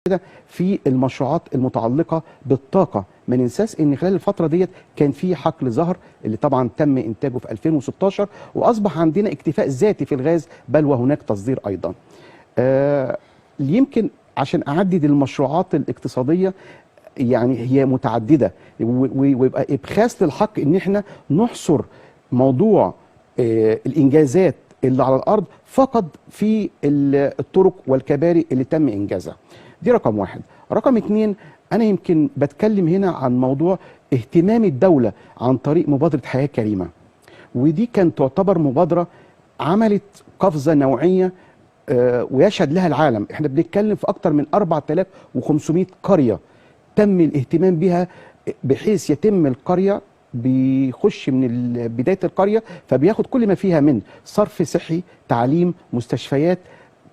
كده في المشروعات المتعلقه بالطاقه. ما ننساش ان خلال الفتره ديت كان في حقل زهر اللي طبعا تم انتاجه في 2016 واصبح عندنا اكتفاء ذاتي في الغاز، بل وهناك تصدير ايضا. يمكن عشان اعدد المشروعات الاقتصاديه يعني هي متعدده، ويبقى ابخاس للحق ان احنا نحصر موضوع الانجازات اللي على الارض فقط في الطرق والكباري اللي تم انجازها. دي رقم واحد. رقم اتنين، انا يمكن بتكلم هنا عن موضوع اهتمام الدوله عن طريق مبادره حياه كريمه، ودي كانت تعتبر مبادره عملت قفزه نوعيه ويشهد لها العالم. احنا بنتكلم في اكتر من 4500 قريه تم الاهتمام بها، بحيث يتم القريه بيخش من بدايه القريه فبياخد كل ما فيها من صرف صحي، تعليم، مستشفيات،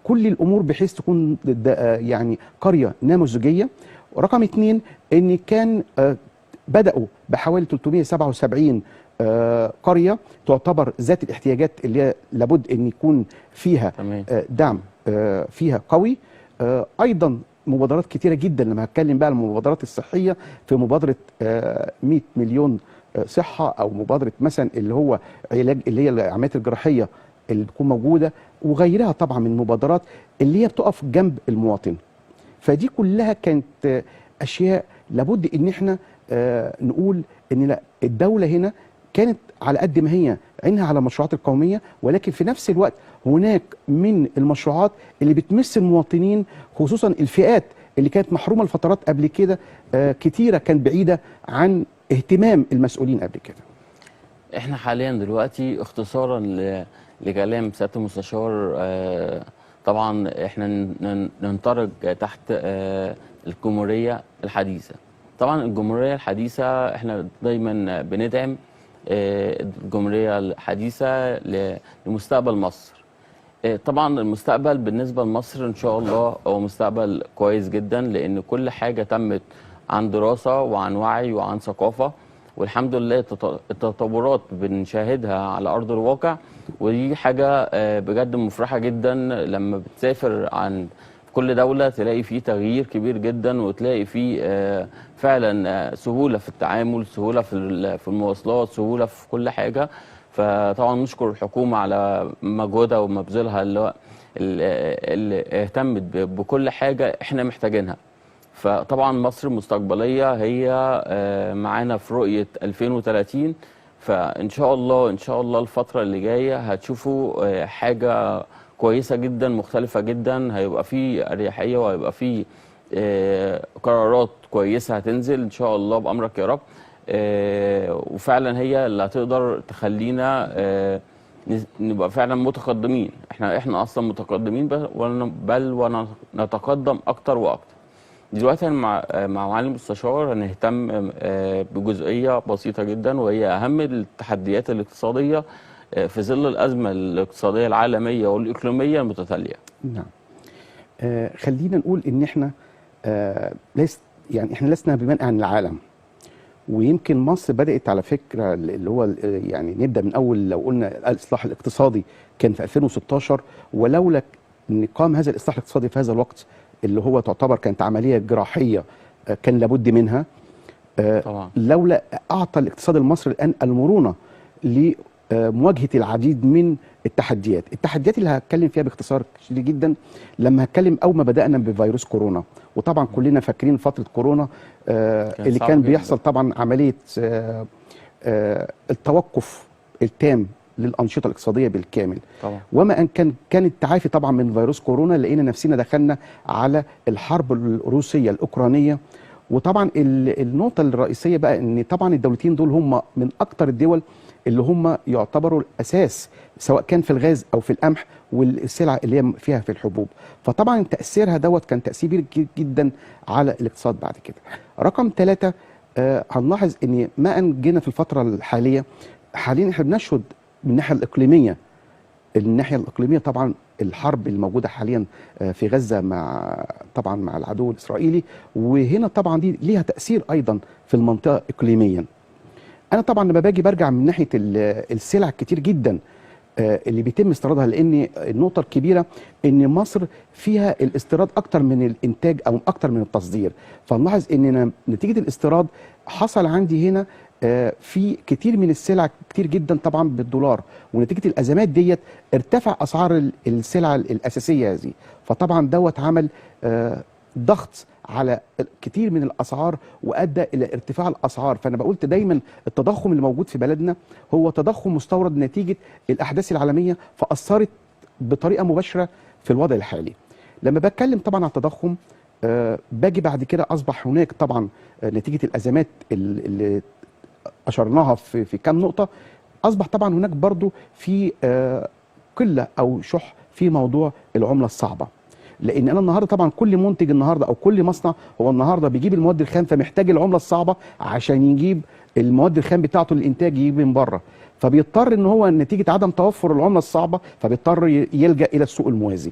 كل الامور بحيث تكون يعني قريه نموذجيه. رقم اتنين، ان كان بداوا بحوالي 377 قريه تعتبر ذات الاحتياجات اللي هي لابد ان يكون فيها دعم فيها قوي. ايضا مبادرات كتيره جدا، لما هتكلم بقى عن المبادرات الصحيه، في مبادره 100 مليون صحه، او مبادره مثلا اللي هو علاج اللي هي العمليات الجراحيه اللي بتكون موجوده، وغيرها طبعا من المبادرات اللي هي بتقف جنب المواطن. فدي كلها كانت اشياء لابد ان احنا نقول ان لا، الدوله هنا كانت على قد ما هي عينها على المشروعات القوميه، ولكن في نفس الوقت هناك من المشروعات اللي بتمس المواطنين، خصوصا الفئات اللي كانت محرومه لفترات قبل كده كتيره، كان بعيده عن اهتمام المسؤولين قبل كده. احنا حاليا دلوقتي اختصارا لكلام سياده المستشار، طبعا احنا ننطرج تحت الجمهوريه الحديثه. طبعا الجمهوريه الحديثه احنا دايما بندعم الجمهوريه الحديثه لمستقبل مصر. طبعا المستقبل بالنسبه لمصر ان شاء الله هو مستقبل كويس جدا، لان كل حاجه تمت عن دراسه وعن وعي وعن ثقافه، والحمد لله التطورات بنشاهدها على ارض الواقع، ودي حاجه بجد مفرحه جدا. لما بتسافر عن كل دوله تلاقي فيه تغيير كبير جدا، وتلاقي فيه فعلا سهوله في التعامل، سهوله في المواصلات، سهوله في كل حاجه. فطبعا نشكر الحكومه على مجهودها ومبذولها اللي اهتمت بكل حاجه احنا محتاجينها. فطبعا مصر مستقبليه هي معانا في رؤيه 2030، فان شاء الله ان شاء الله الفتره اللي جايه هتشوفوا حاجه كويسه جدا مختلفه جدا. هيبقى في اريحيه وهيبقى في قرارات كويسه هتنزل ان شاء الله بامرك يا رب، وفعلا هي اللي هتقدر تخلينا نبقى فعلا متقدمين. احنا اصلا متقدمين، بل ونتقدم اكتر واكتر. دلوقتي مع معالي المستشار هنهتم بجزئيه بسيطه جدا، وهي اهم التحديات الاقتصاديه في ظل الازمه الاقتصاديه العالميه والاقليميه المتتاليه. نعم. خلينا نقول ان احنا يعني احنا لسنا بمنأى عن العالم، ويمكن مصر بدأت على فكرة اللي هو يعني نبدأ من أول. لو قلنا الإصلاح الاقتصادي كان في 2016، ولولا أن قام هذا الإصلاح الاقتصادي في هذا الوقت اللي هو تعتبر كانت عملية جراحية كان لابد منها طبعا، لولا أعطى الاقتصاد المصري الآن المرونة لمواجهة العديد من التحديات اللي هتكلم فيها باختصار شديد جدا. لما هتكلم أول ما بدأنا بفيروس كورونا، وطبعا كلنا فاكرين فترة كورونا اللي كان بيحصل طبعا عملية التوقف التام للأنشطة الاقتصادية بالكامل طبعا. وما أن كان التعافي طبعا من فيروس كورونا، لقينا نفسنا دخلنا على الحرب الروسية الأوكرانية. وطبعا النقطة الرئيسية بقى ان طبعا الدولتين دول هم من اكتر الدول اللي هم يعتبروا الاساس، سواء كان في الغاز او في القمح والسلع اللي هي فيها في الحبوب. فطبعا تأثيرها كان تأثير كبير جدا على الاقتصاد بعد كده. رقم 3، هنلاحظ ان ما ان جينا في الفترة الحالية حاليا احنا بنشهد من الناحية الإقليمية. الناحية الإقليمية طبعا الحرب الموجودة حاليا في غزة طبعا مع العدو الإسرائيلي، وهنا طبعا دي ليها تأثير أيضا في المنطقة إقليميا. أنا طبعا لما برجع من ناحية السلع كتير جدا اللي بيتم استيرادها، لان النقطه الكبيره ان مصر فيها الاستيراد اكتر من الانتاج او اكتر من التصدير. فنلاحظ ان نتيجه الاستيراد حصل عندي هنا في كتير من السلع كتير جدا طبعا بالدولار، ونتيجه الازمات ديت ارتفع اسعار السلع الاساسيه هذه. فطبعا دوت عمل ضغط على كتير من الاسعار وادى الى ارتفاع الاسعار. فانا بقولت دايما التضخم اللي موجود في بلدنا هو تضخم مستورد نتيجه الاحداث العالميه، فاثرت بطريقه مباشره في الوضع الحالي. لما بتكلم طبعا عن التضخم باجي بعد كده اصبح هناك طبعا نتيجه الازمات اللي اشرناها في كام نقطه، اصبح طبعا هناك برضو في قله او شح في موضوع العمله الصعبه. لان انا النهارده طبعا كل منتج النهارده او كل مصنع هو النهارده بيجيب المواد الخام، فمحتاج العمله الصعبه عشان يجيب المواد الخام بتاعته للانتاج، يجيب من بره. فبيضطر ان هو نتيجه عدم توفر العمله الصعبه فبيضطر يلجا الى السوق الموازي.